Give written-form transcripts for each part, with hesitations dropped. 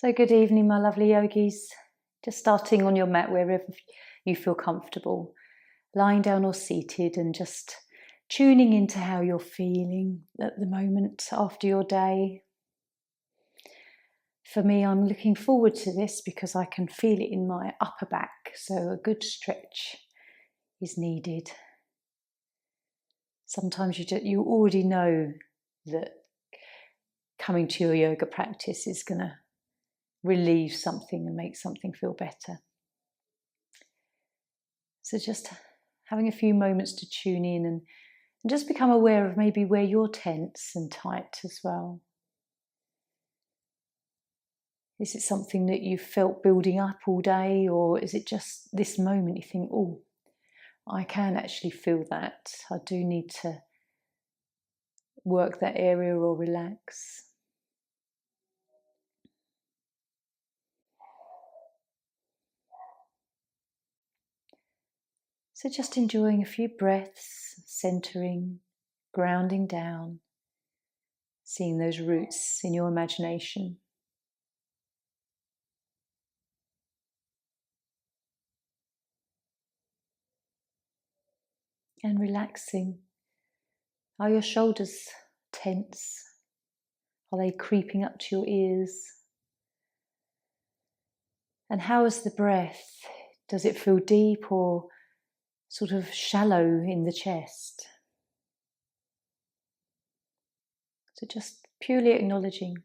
So good evening, my lovely yogis. Just starting on your mat wherever you feel comfortable, lying down or seated, and just tuning into how you're feeling at the moment after your day. For me, I'm looking forward to this because I can feel it in my upper back, so a good stretch is needed. Sometimes you already know that coming to your yoga practice is going to relieve something and make something feel better. So just having a few moments to tune in and just become aware of maybe where you're tense and tight as well. Is it something that you've felt building up all day, or is it just this moment you think, oh, I can actually feel that. I do need to work that area or relax. So just enjoying a few breaths, centering, grounding down, seeing those roots in your imagination. And relaxing. Are your shoulders tense? Are they creeping up to your ears? And how is the breath? Does it feel deep or sort of shallow in the chest? So just purely acknowledging.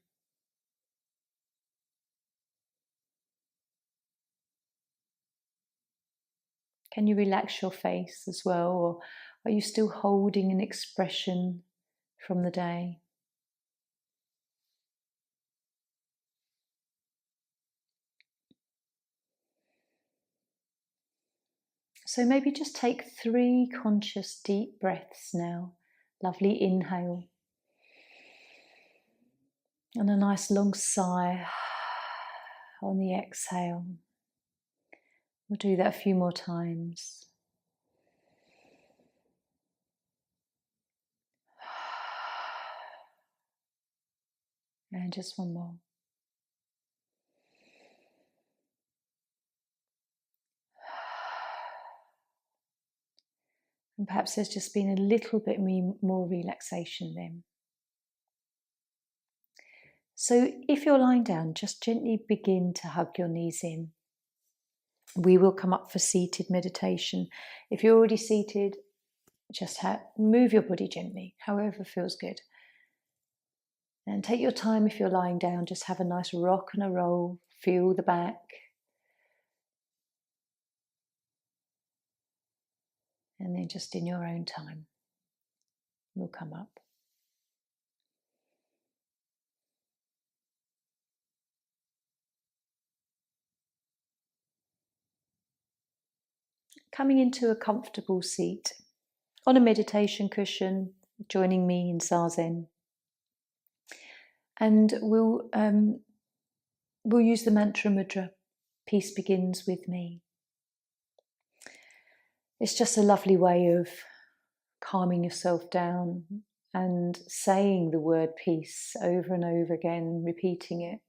Can you relax your face as well, or are you still holding an expression from the day? So maybe just take 3 conscious deep breaths now. Lovely inhale. And a nice long sigh on the exhale. We'll do that a few more times. And just one more. And perhaps there's just been a little bit more relaxation then. So if you're lying down, just gently begin to hug your knees in. We will come up for seated meditation. If you're already seated, just move your body gently, however feels good. And take your time if you're lying down, just have a nice rock and a roll, feel the back. And then just in your own time, we'll come up. Coming into a comfortable seat on a meditation cushion, joining me in Zazen. And we'll use the mantra mudra, peace begins with me. It's just a lovely way of calming yourself down and saying the word peace over and over again, repeating it.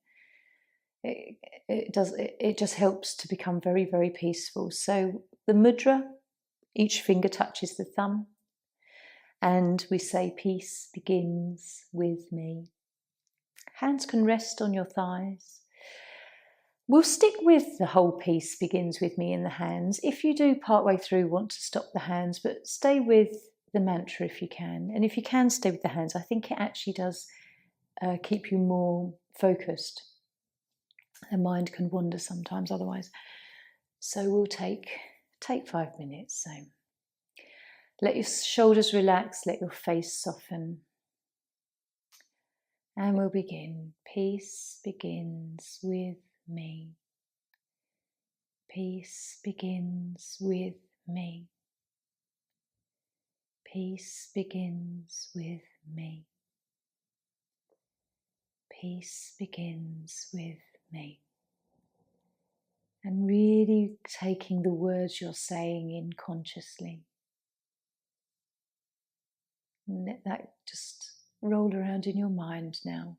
It just helps to become very, very peaceful. So the mudra, each finger touches the thumb, and we say peace begins with me. Hands can rest on your thighs. We'll stick with the whole piece begins with me in the hands. If you do partway through want to stop the hands, but stay with the mantra if you can. And if you can stay with the hands, I think it actually does keep you more focused. The mind can wander sometimes otherwise. So we'll take 5 minutes. So let your shoulders relax, let your face soften. And we'll begin. Peace begins with me. Peace begins with me. Peace begins with me. Peace begins with me. And really taking the words you're saying in consciously. And let that just roll around in your mind now.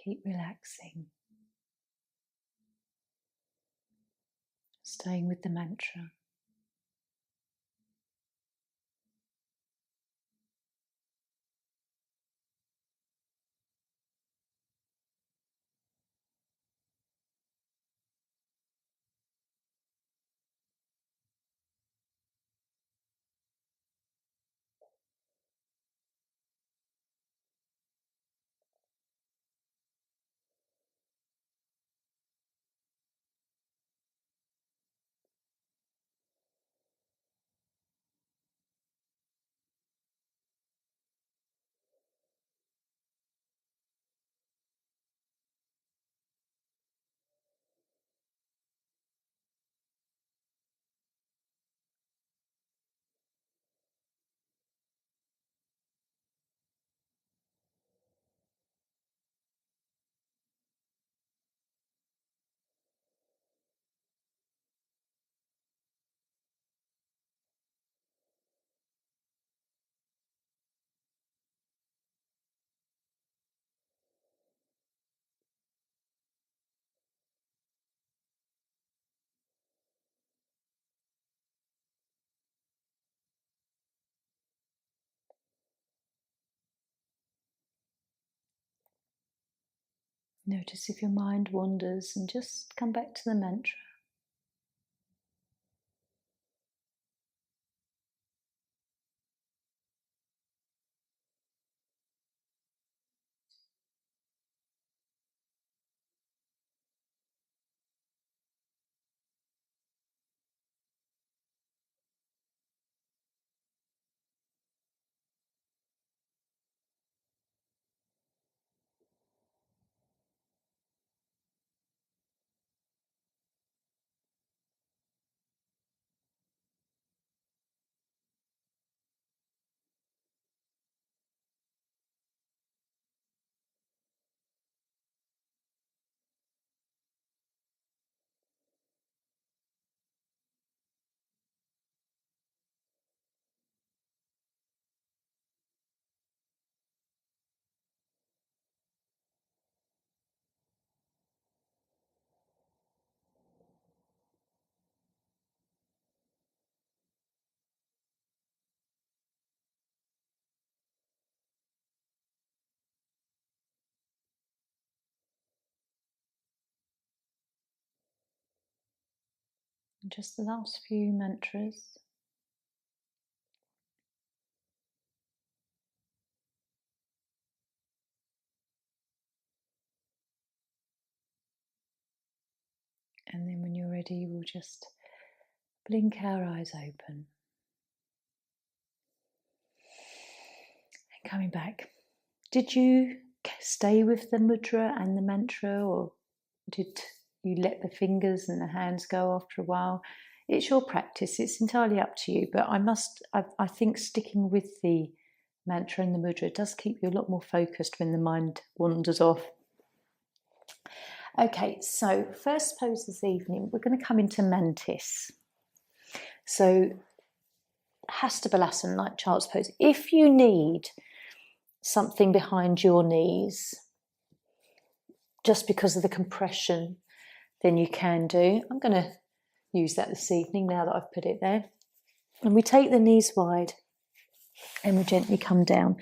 Keep relaxing. Staying with the mantra. Notice if your mind wanders and just come back to the mantra. And just the last few mantras. And then when you're ready, we'll just blink our eyes open. And coming back. Did you stay with the mudra and the mantra, or did you let the fingers and the hands go after a while? It's your practice, it's entirely up to you, but I think sticking with the mantra and the mudra does keep you a lot more focused when the mind wanders off. Okay, so first pose this evening, we're going to come into mantis. So Hastabalasana, like child's pose. If you need something behind your knees, just because of the compression, then you can do. I'm going to use that this evening now that I've put it there. And we take the knees wide and we gently come down.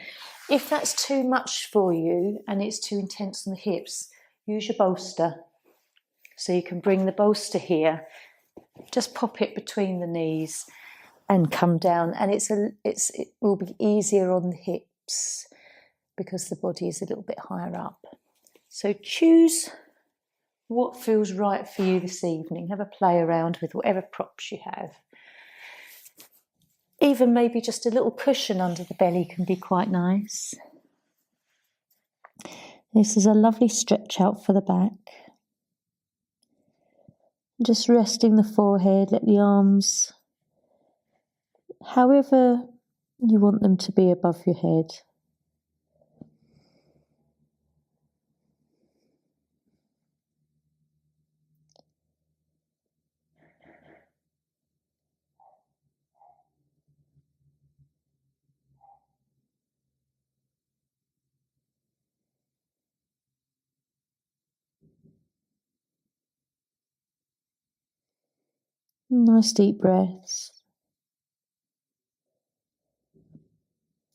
If that's too much for you and it's too intense on the hips, use your bolster. So you can bring the bolster here, just pop it between the knees and come down. And it will be easier on the hips because the body is a little bit higher up. So choose what feels right for you this evening. Have a play around with whatever props you have. Even maybe just a little cushion under the belly can be quite nice. This is a lovely stretch out for the back. Just resting the forehead, let the arms, however you want them to be above your head. Nice deep breaths.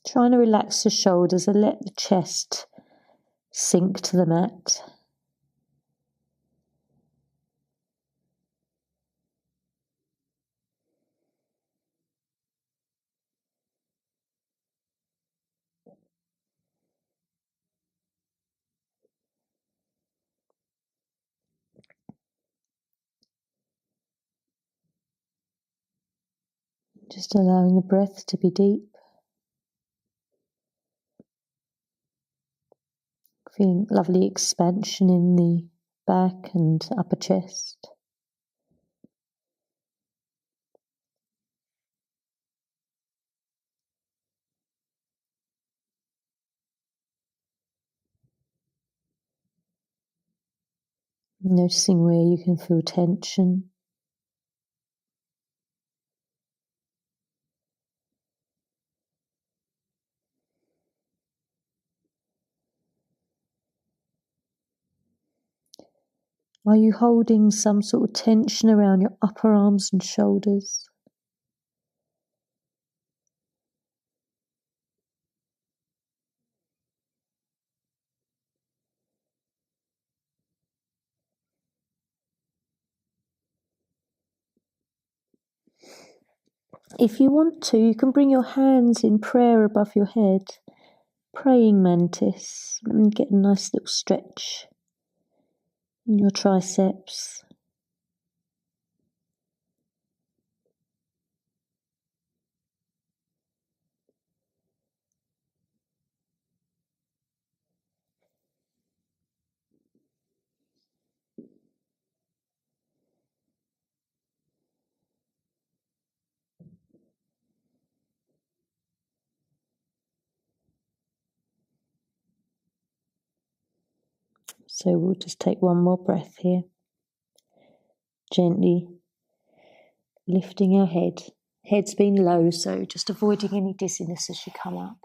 Trying to relax the shoulders and let the chest sink to the mat. Just allowing the breath to be deep. Feeling lovely expansion in the back and upper chest. Noticing where you can feel tension. Are you holding some sort of tension around your upper arms and shoulders? If you want to, you can bring your hands in prayer above your head, praying mantis, and get a nice little stretch in your triceps. So we'll just take one more breath here. Gently lifting our head. Head's been low, so just avoiding any dizziness as you come up.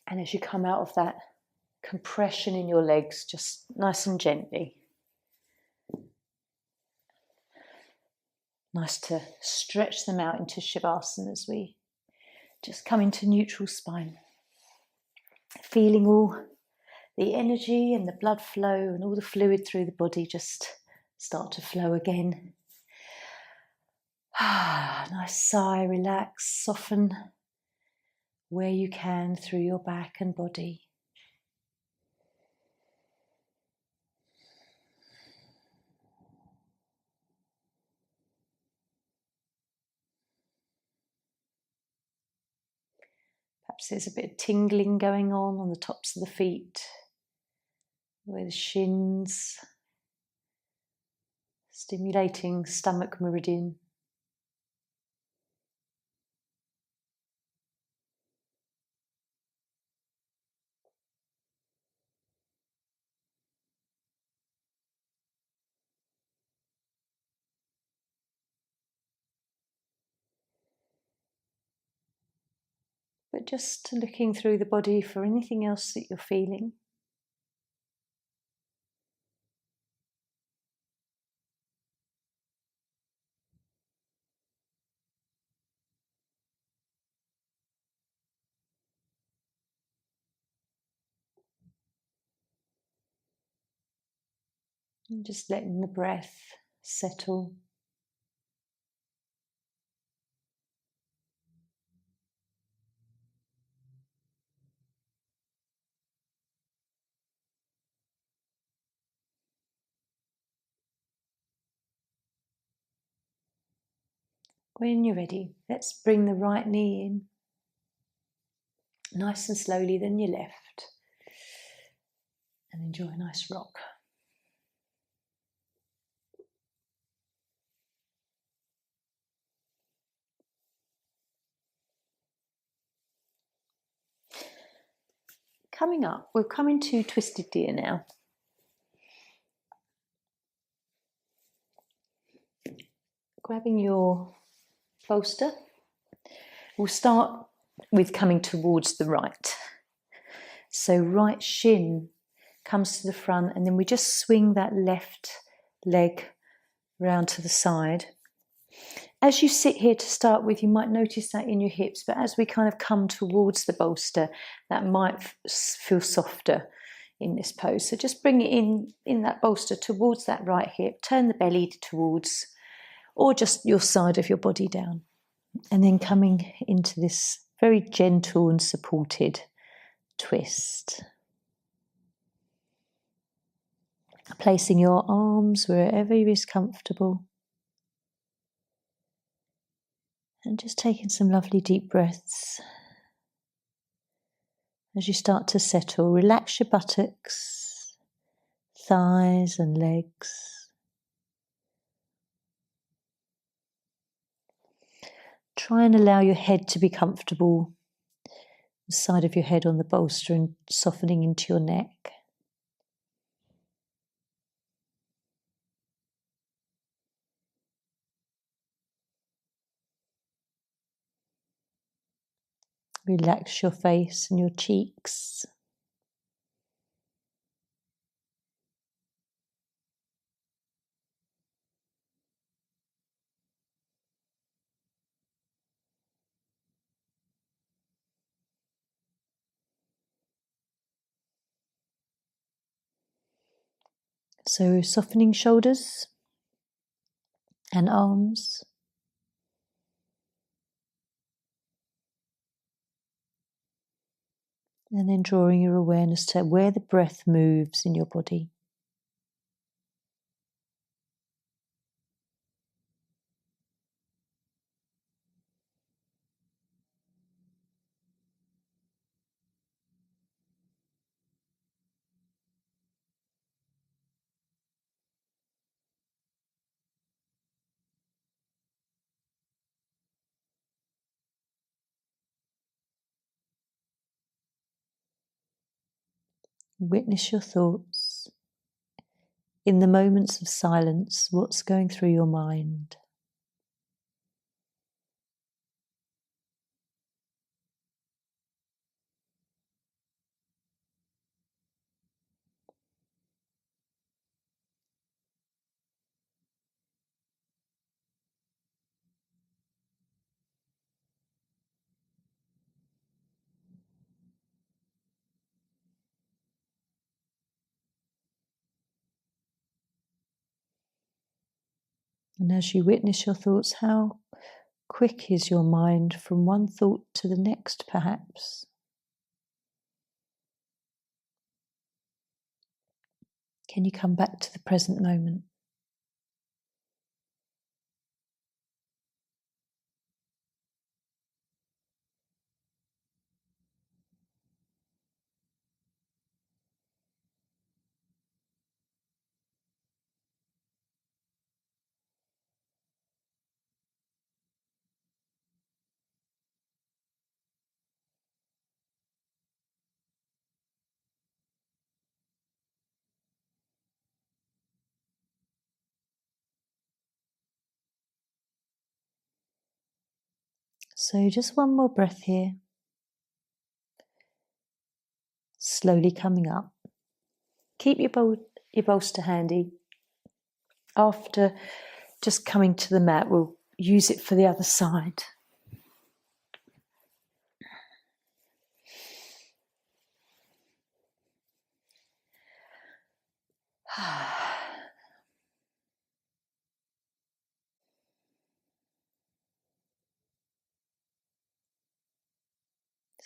And as you come out of that compression in your legs, just nice and gently. Nice to stretch them out into Shavasana as we just come into neutral spine. Feeling all the energy and the blood flow and all the fluid through the body just start to flow again. Nice sigh, relax, soften where you can through your back and body. Perhaps there's a bit of tingling going on the tops of the feet, where the shins, stimulating stomach meridian. But just looking through the body for anything else that you're feeling. And just letting the breath settle. When you're ready, let's bring the right knee in. Nice and slowly, then your left. And enjoy a nice rock. Coming up, we're coming to Twisted Deer now. Grabbing your bolster. We'll start with coming towards the right. So right shin comes to the front, and then we just swing that left leg round to the side. As you sit here to start with, you might notice that in your hips, but as we kind of come towards the bolster, that might feel softer in this pose. So just bring it in that bolster towards that right hip, turn the belly towards, or just your side of your body down. And then coming into this very gentle and supported twist. Placing your arms wherever is comfortable. And just taking some lovely deep breaths. As you start to settle, relax your buttocks, thighs and legs. Try and allow your head to be comfortable, the side of your head on the bolster, and softening into your neck. Relax your face and your cheeks. So softening shoulders and arms. And then drawing your awareness to where the breath moves in your body. Witness your thoughts. In the moments of silence, what's going through your mind? And as you witness your thoughts, how quick is your mind from one thought to the next, perhaps? Can you come back to the present moment? So just one more breath here. Slowly coming up. Keep your bolster handy. After just coming to the mat, we'll use it for the other side.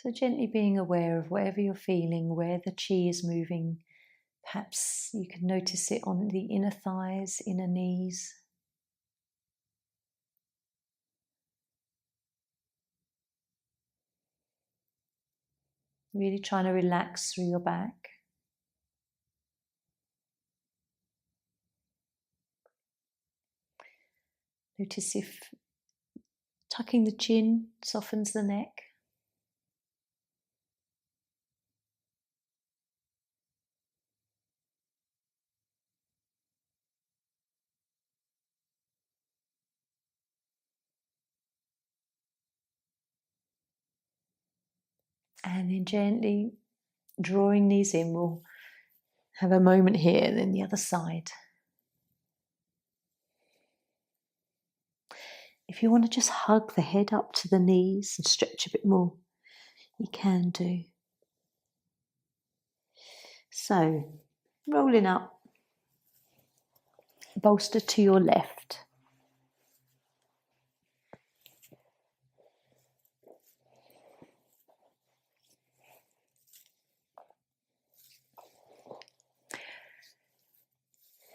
So gently being aware of whatever you're feeling, where the chi is moving. Perhaps you can notice it on the inner thighs, inner knees. Really trying to relax through your back. Notice if tucking the chin softens the neck. And then gently drawing these in, we'll Have a moment here, and then the other side. If you want to just hug the head up to the knees and stretch a bit more, you can do. So, rolling up, bolster to your left.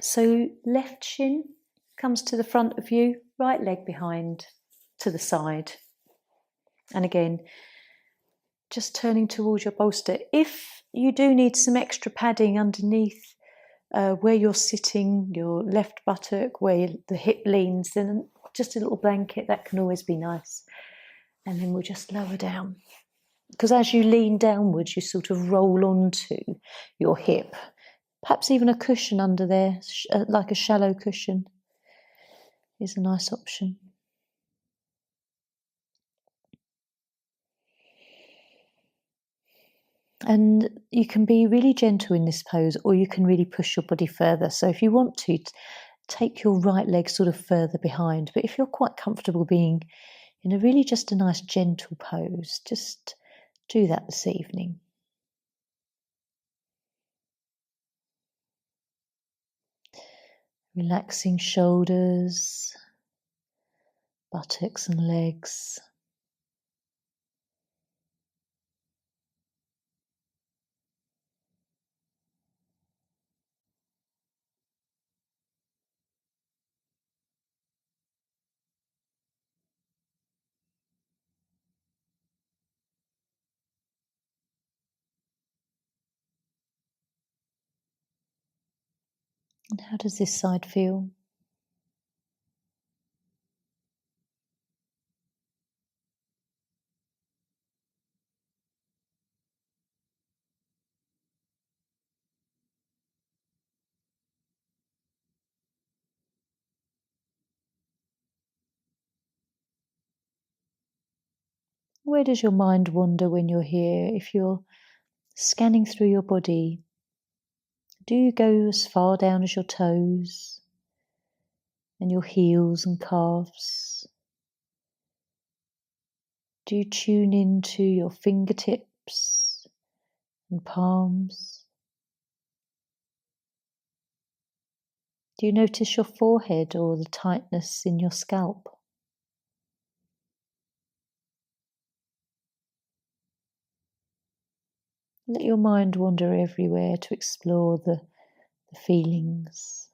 So left shin comes to the front of you, right leg behind to the side. And again, just turning towards your bolster. If you do need some extra padding underneath where you're sitting, your left buttock, where the hip leans, then just a little blanket, that can always be nice. And then we'll just lower down. Because as you lean downwards, you sort of roll onto your hip. Perhaps even a cushion under there, like a shallow cushion, is a nice option. And you can be really gentle in this pose, or you can really push your body further. So if you want to, take your right leg sort of further behind. But if you're quite comfortable being in a really just a nice gentle pose, just do that this evening. Relaxing shoulders, buttocks and legs. And how does this side feel? Where does your mind wander when you're here? If you're scanning through your body, do you go as far down as your toes and your heels and calves? Do you tune into your fingertips and palms? Do you notice your forehead or the tightness in your scalp? Let your mind wander everywhere to explore the feelings.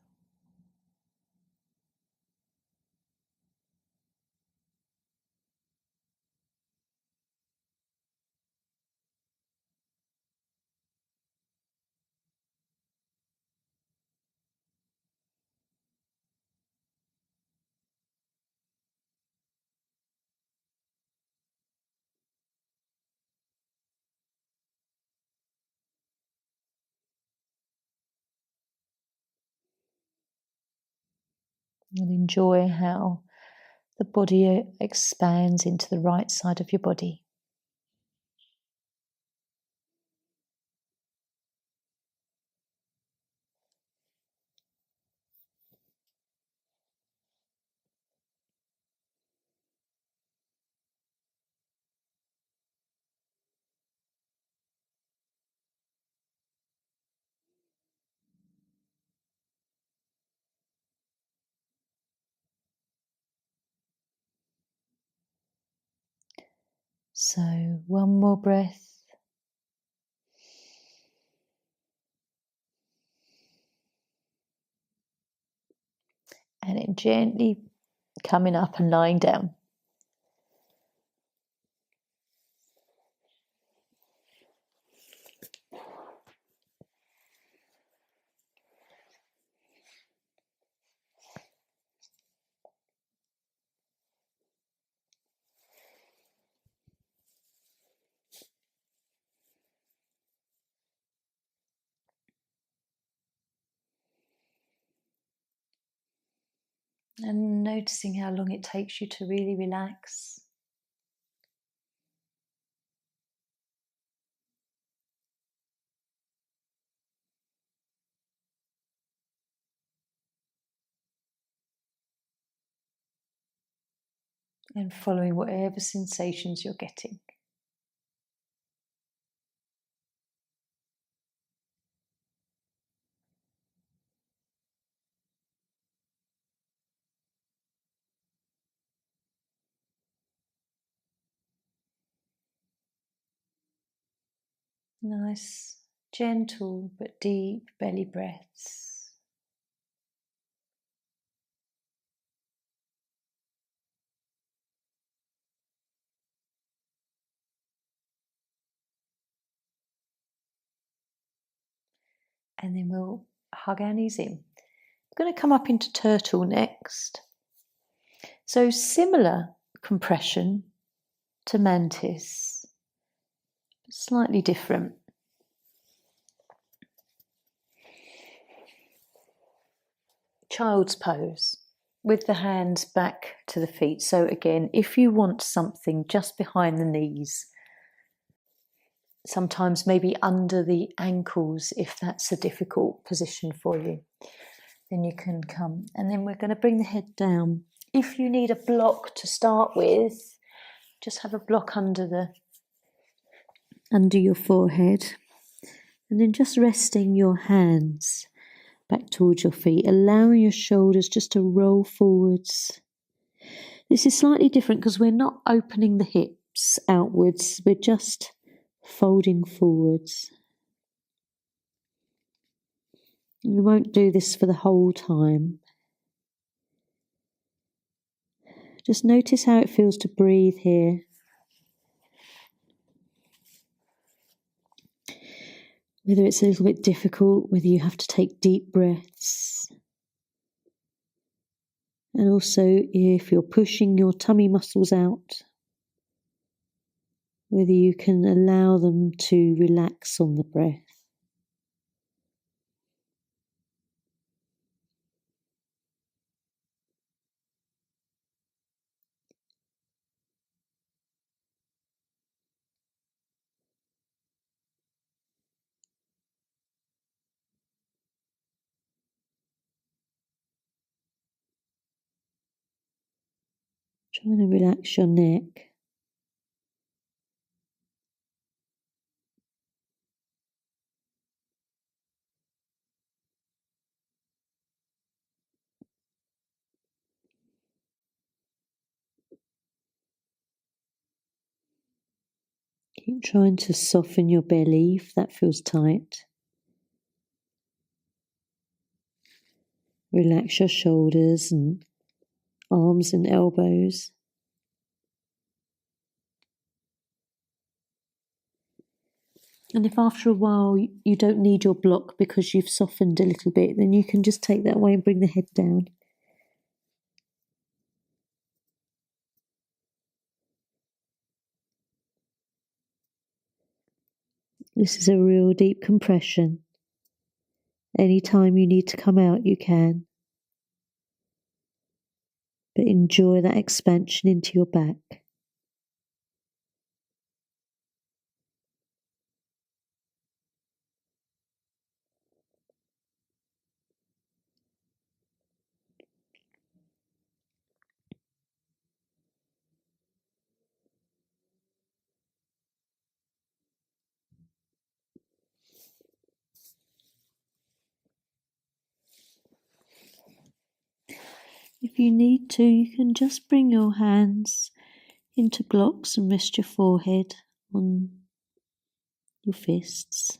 And enjoy how the body expands into the right side of your body. So, one more breath. And it gently coming up and lying down. And noticing how long it takes you to really relax. and following whatever sensations you're getting. Nice, gentle but deep belly breaths. And then we'll hug our knees in. We're going to come up into turtle next. So similar compression to mantis, but slightly different. Child's pose with the hands back to the feet. So again, if you want something just behind the knees, sometimes maybe under the ankles, if that's a difficult position for you, then you can come. And then we're going to bring the head down. If you need a block to start with, just have a block under your forehead, and then just resting your hands back towards your feet, allowing your shoulders just to roll forwards. This is slightly different because we're not opening the hips outwards, we're just folding forwards. We won't do this for the whole time. Just notice how it feels to breathe here. Whether it's a little bit difficult, whether you have to take deep breaths. And also if you're pushing your tummy muscles out, whether you can allow them to relax on the breath. Trying to relax your neck. Keep trying to soften your belly if that feels tight. Relax your shoulders and arms and elbows. And if after a while you don't need your block because you've softened a little bit, then you can just take that away and bring the head down. This is a real deep compression. Anytime you need to come out, you can. But enjoy that expansion into your back. If you need to, you can just bring your hands into blocks and rest your forehead on your fists.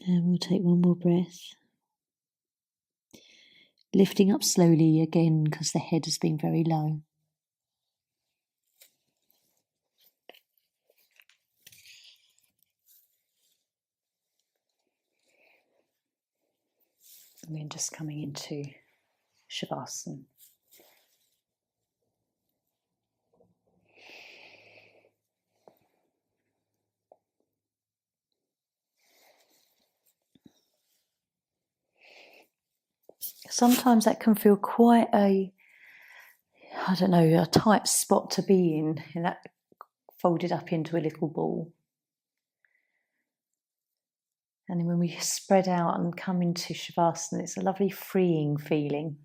And we'll take one more breath. Lifting up slowly again because the head has been very low. And then just coming into Shavasana. Sometimes that can feel quite a tight spot to be in that folded up into a little ball. And then when we spread out and come into Shavasana, it's a lovely freeing feeling.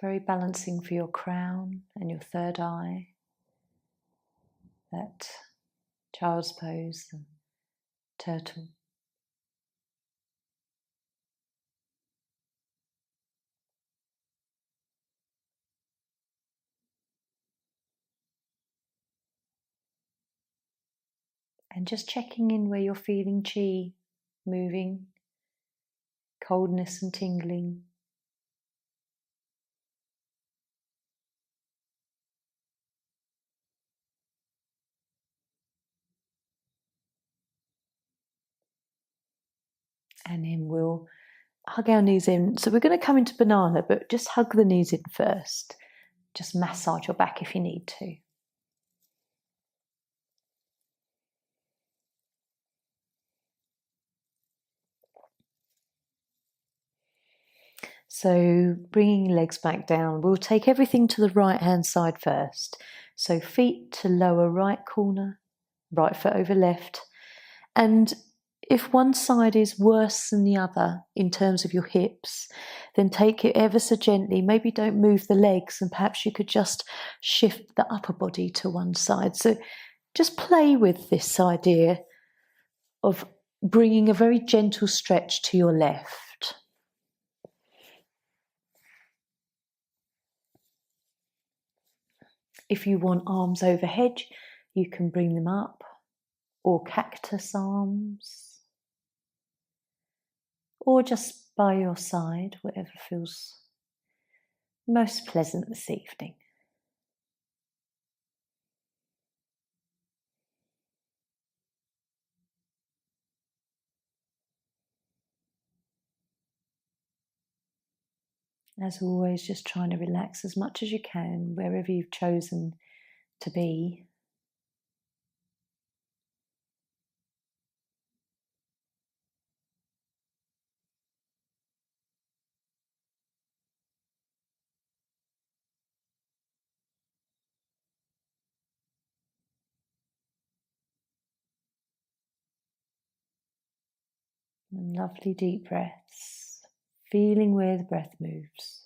Very balancing for your crown and your third eye. That child's pose, the turtle. And just checking in where you're feeling chi moving, coldness and tingling. And then we'll hug our knees in. So we're going to come into banana, but just hug the knees in first. Just massage your back if you need to. So bringing legs back down, we'll take everything to the right hand side first. So feet to lower right corner, right foot over left. And if one side is worse than the other in terms of your hips, then take it ever so gently. Maybe don't move the legs, and perhaps you could just shift the upper body to one side. So just play with this idea of bringing a very gentle stretch to your left. If you want arms overhead, you can bring them up, or cactus arms, or just by your side, whatever feels most pleasant this evening. As always, just trying to relax as much as you can wherever you've chosen to be. And lovely deep breaths, feeling where the breath moves.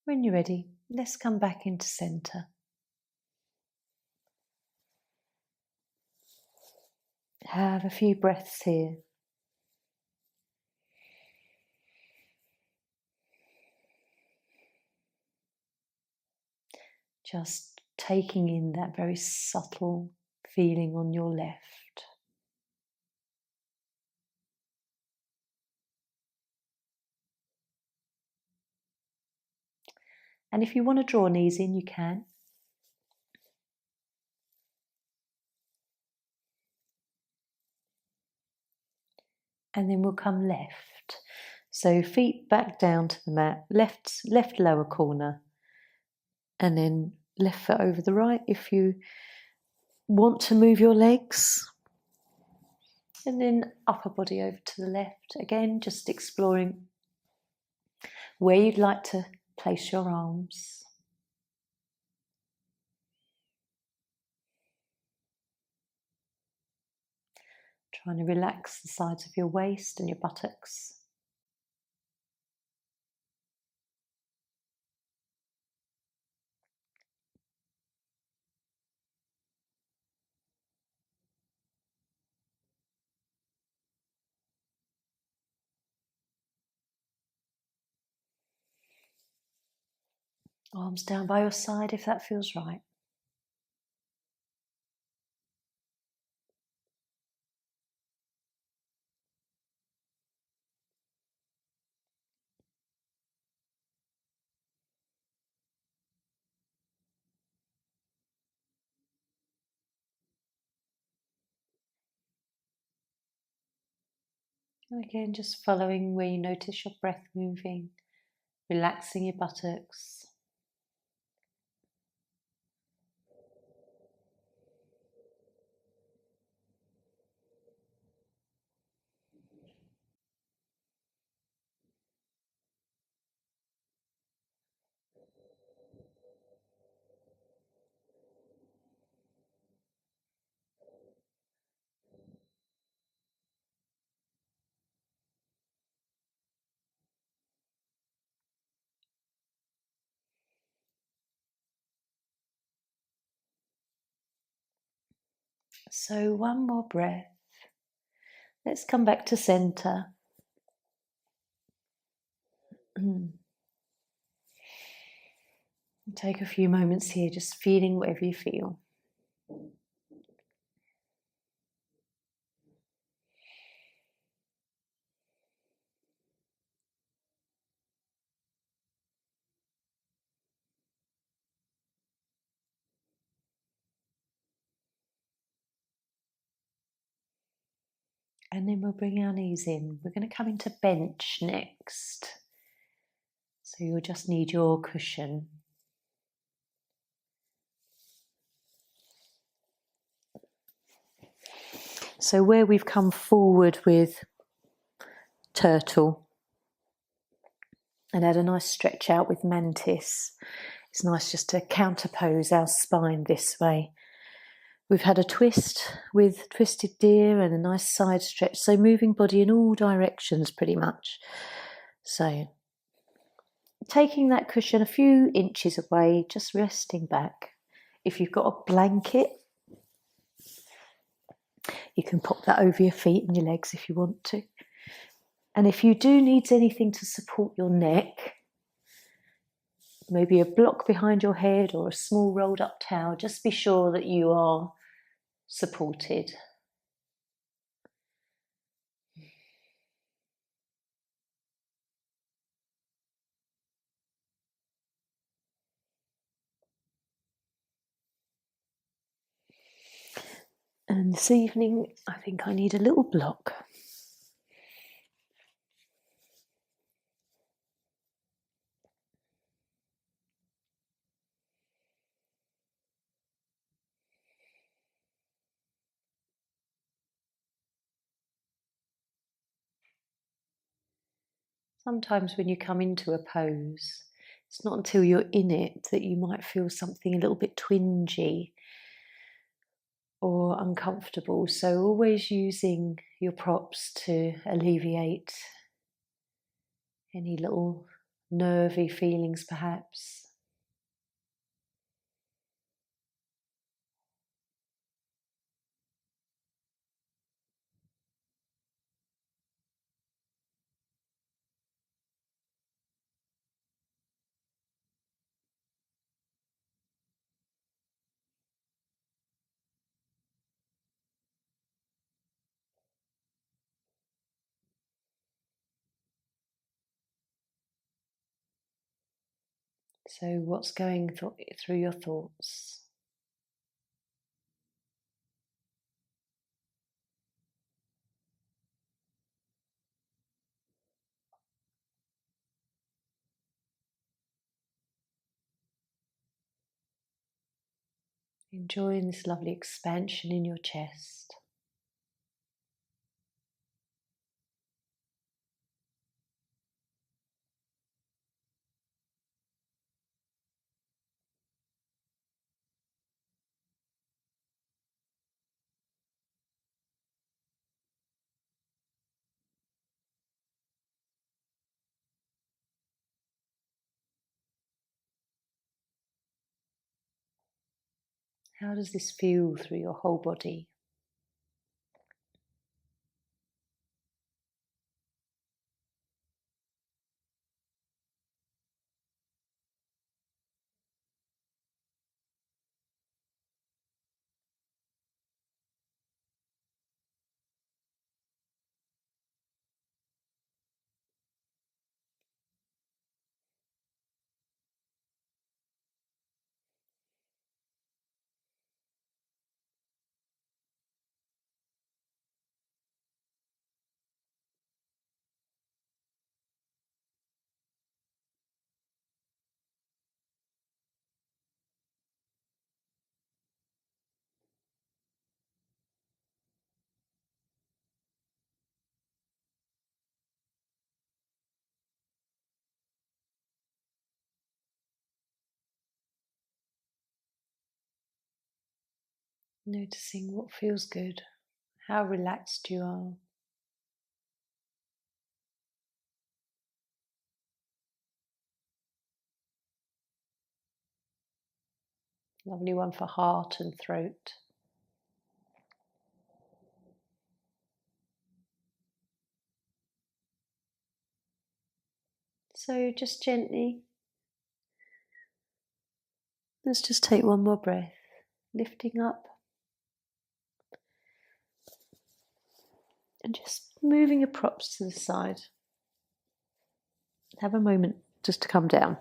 When you're ready, let's come back into center. Have a few breaths here. Just taking in that very subtle feeling on your left. And if you want to draw knees in, you can. And then we'll come left. So feet back down to the mat, left lower corner, and then left foot over the right if you want to move your legs. And then upper body over to the left. Again, just exploring where you'd like to place your arms. Trying to relax the sides of your waist and your buttocks. Arms down by your side if that feels right. And again, just following where you notice your breath moving, relaxing your buttocks. So one more breath. Let's come back to center. Take a few moments here, just feeling whatever you feel. And then we'll bring our knees in. We're going to come into bench next. So you'll just need your cushion. So where we've come forward with turtle and had a nice stretch out with mantis, it's nice just to counterpose our spine this way. We've had a twist with twisted deer and a nice side stretch, so moving body in all directions pretty much. So taking that cushion a few inches away, just resting back. If you've got a blanket, you can pop that over your feet and your legs if you want to. And if you do need anything to support your neck, maybe a block behind your head or a small rolled up towel, just be sure that you are supported. And this evening, I think I need a little block. Sometimes when you come into a pose, it's not until you're in it that you might feel something a little bit twingy or uncomfortable. So always using your props to alleviate any little nervy feelings perhaps. So what's going through your thoughts? Enjoying this lovely expansion in your chest. How does this feel through your whole body? Noticing what feels good, how relaxed you are. Lovely one for heart and throat. So just gently, let's just take one more breath, lifting up and just moving your props to the side. Have a moment just to come down.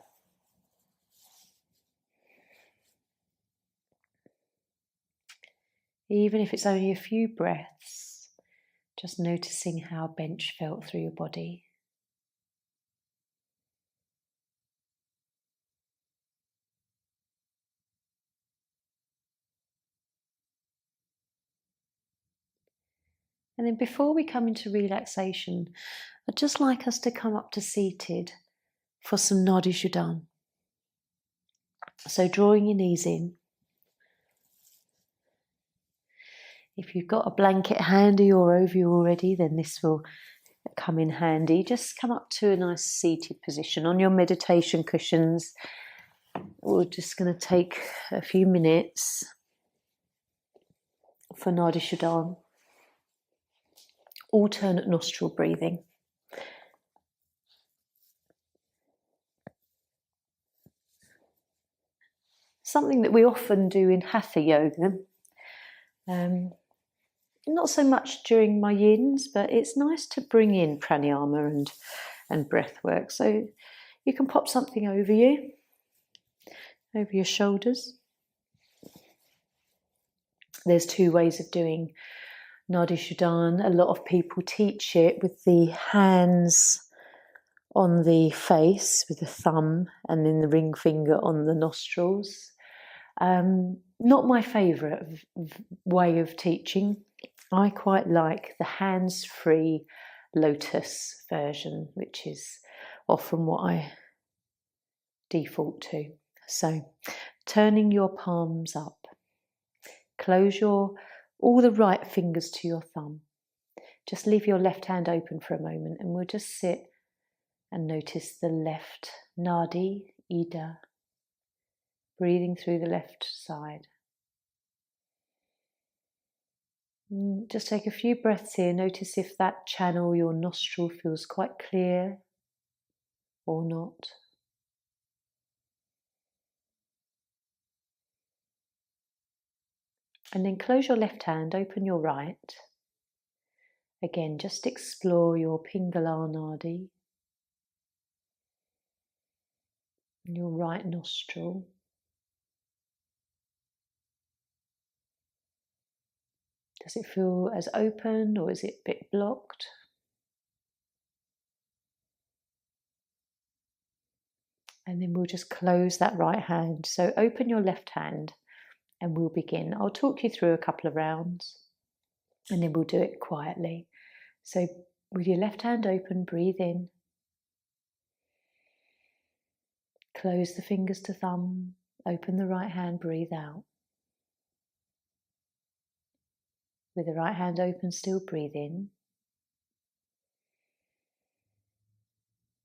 Even if it's only a few breaths, just noticing how bench felt through your body. And then before we come into relaxation, I'd just like us to come up to seated for some Nadi Shudan. So drawing your knees in. If you've got a blanket handy or over you already, then this will come in handy. Just come up to a nice seated position on your meditation cushions. We're just going to take a few minutes for Nadi Shudan. Alternate nostril breathing. Something that we often do in Hatha Yoga. Not so much during my yins, but it's nice to bring in pranayama and breath work. So you can pop something over you, over your shoulders. There's two ways of doing Nadi Shudan. A lot of people teach it with the hands on the face, with the thumb, and then the ring finger on the nostrils. Not my favourite way of teaching. I quite like the hands-free lotus version, which is often what I default to. So, turning your palms up. Close all the right fingers to your thumb. Just leave your left hand open for a moment and we'll just sit and notice the left nadi, ida, breathing through the left side. Just take a few breaths here. Notice if that channel, your nostril, feels quite clear or not. And then close your left hand, open your right. Again, just explore your Pingala Nadi, your right nostril. Does it feel as open or is it a bit blocked? And then we'll just close that right hand. So open your left hand and we'll begin. I'll talk you through a couple of rounds and then we'll do it quietly. So with your left hand open, breathe in. Close the fingers to thumb. Open the right hand, breathe out. With the right hand open still, breathe in.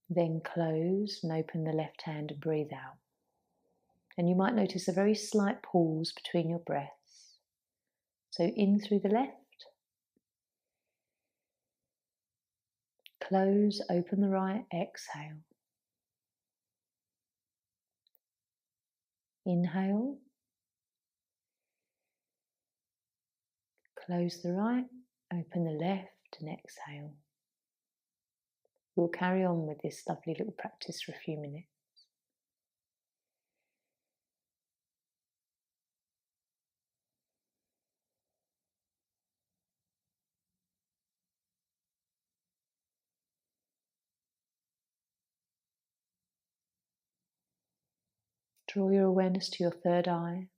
Then close and open the left hand and breathe out. And you might notice a very slight pause between your breaths. So in through the left. Close, open the right, exhale. Inhale. Close the right, open the left and exhale. We'll carry on with this lovely little practice for a few minutes. Draw your awareness to your third eye,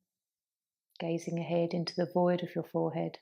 gazing ahead into the void of your forehead.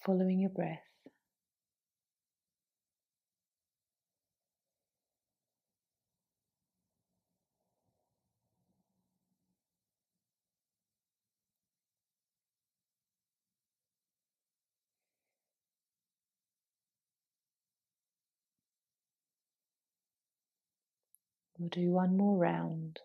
Following your breath. We'll do one more round.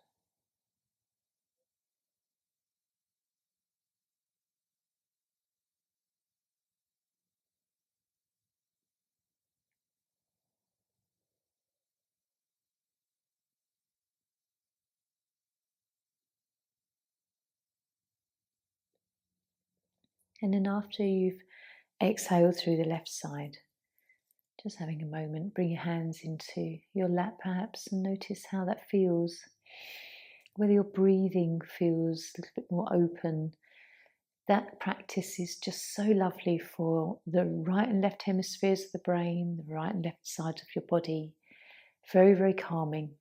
And then after you've exhaled through the left side, just having a moment, bring your hands into your lap perhaps and notice how that feels. Whether your breathing feels a little bit more open. That practice is just so lovely for the right and left hemispheres of the brain, the right and left sides of your body. Very, very calming,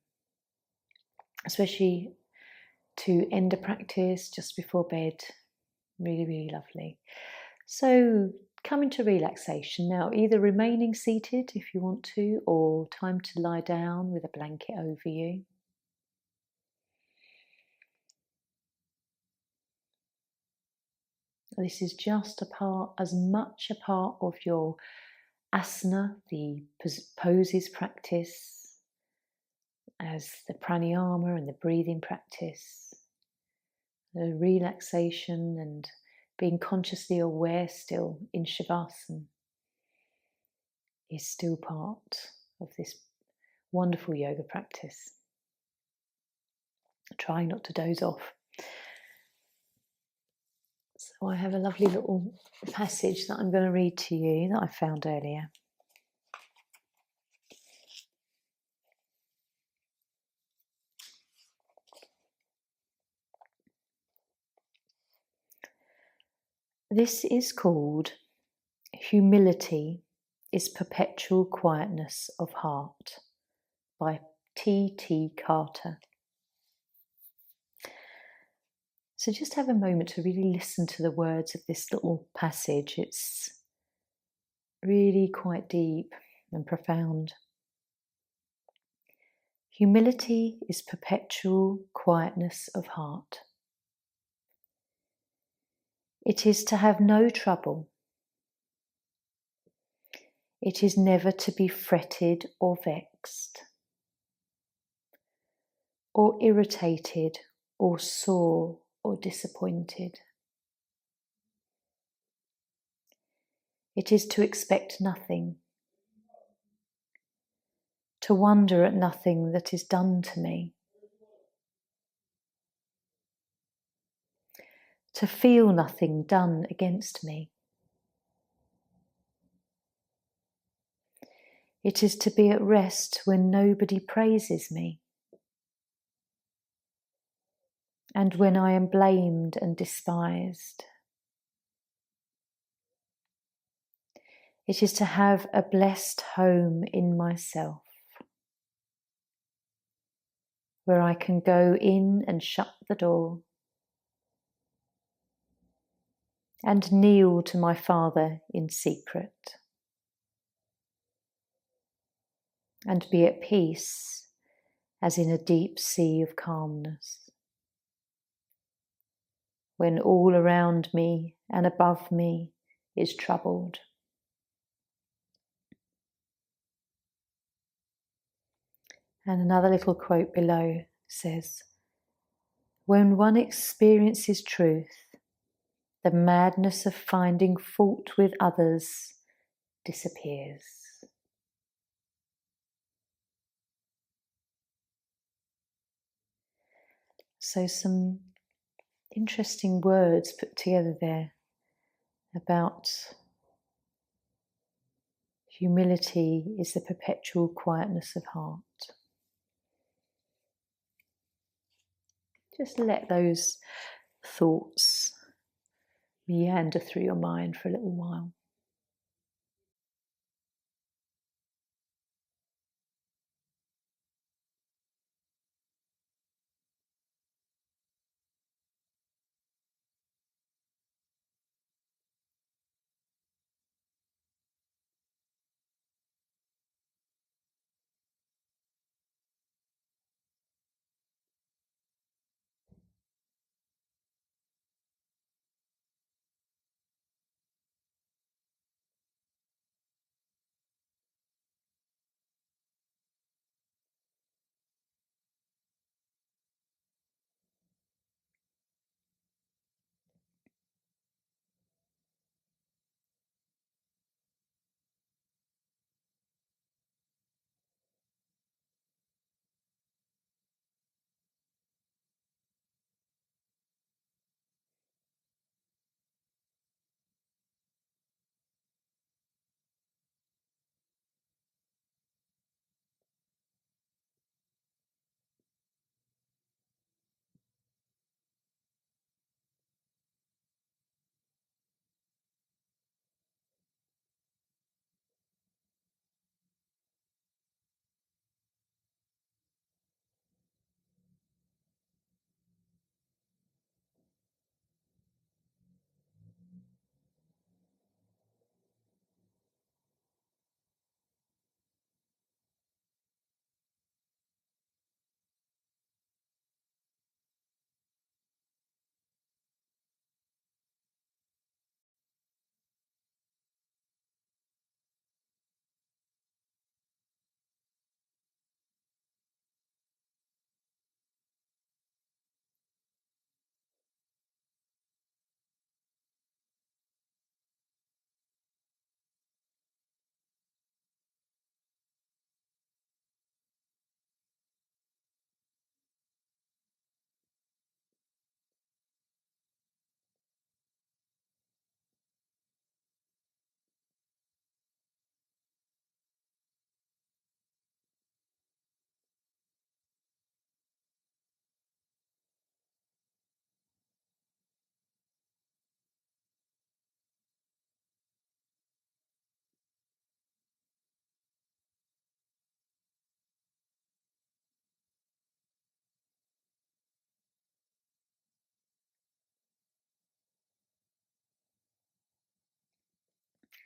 especially to end a practice just before bed. Really, really lovely. So come into relaxation now, either remaining seated if you want to, or time to lie down with a blanket over you. This is just as much a part of your asana, the poses practice, as the pranayama and the breathing practice. The relaxation and being consciously aware still in Shavasana is still part of this wonderful yoga practice. Try not to doze off. So I have a lovely little passage that I'm going to read to you that I found earlier. This is called Humility is Perpetual Quietness of Heart by T.T. Carter. So just have a moment to really listen to the words of this little passage. It's really quite deep and profound. Humility is perpetual quietness of heart. It is to have no trouble. It is never to be fretted or vexed, or irritated, or sore, or disappointed. It is to expect nothing, to wonder at nothing that is done to me, to feel nothing done against me. It is to be at rest when nobody praises me, and when I am blamed and despised. It is to have a blessed home in myself, where I can go in and shut the door and kneel to my Father in secret and be at peace as in a deep sea of calmness, when all around me and above me is troubled. And another little quote below says, when one experiences truth, the madness of finding fault with others disappears. So some interesting words put together there about humility is the perpetual quietness of heart. Just let those thoughts meander through your mind for a little while.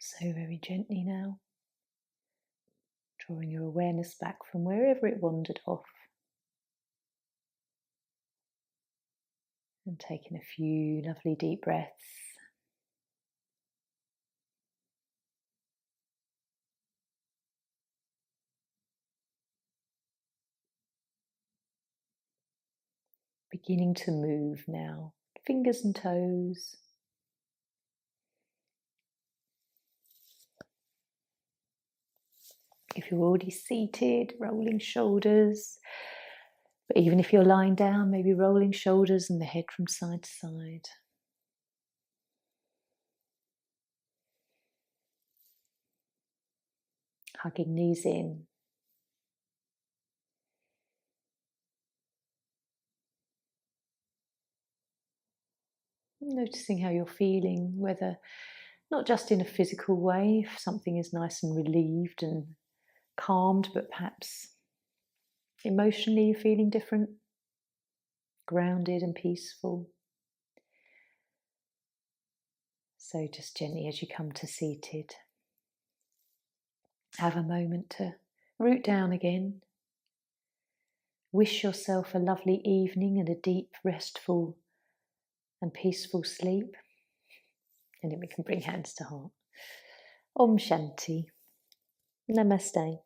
So very gently now, drawing your awareness back from wherever it wandered off and taking a few lovely deep breaths. beginning to move now, fingers and toes. If you're already seated, rolling shoulders. But even if you're lying down, maybe rolling shoulders and the head from side to side. Hugging knees in. Noticing how you're feeling, whether not just in a physical way, if something is nice and relieved and calmed, but perhaps emotionally you're feeling different, grounded and peaceful. So just gently as you come to seated, have a moment to root down again. Wish yourself a lovely evening and a deep, restful and peaceful sleep. And then we can bring hands to heart. Om Shanti. Namaste.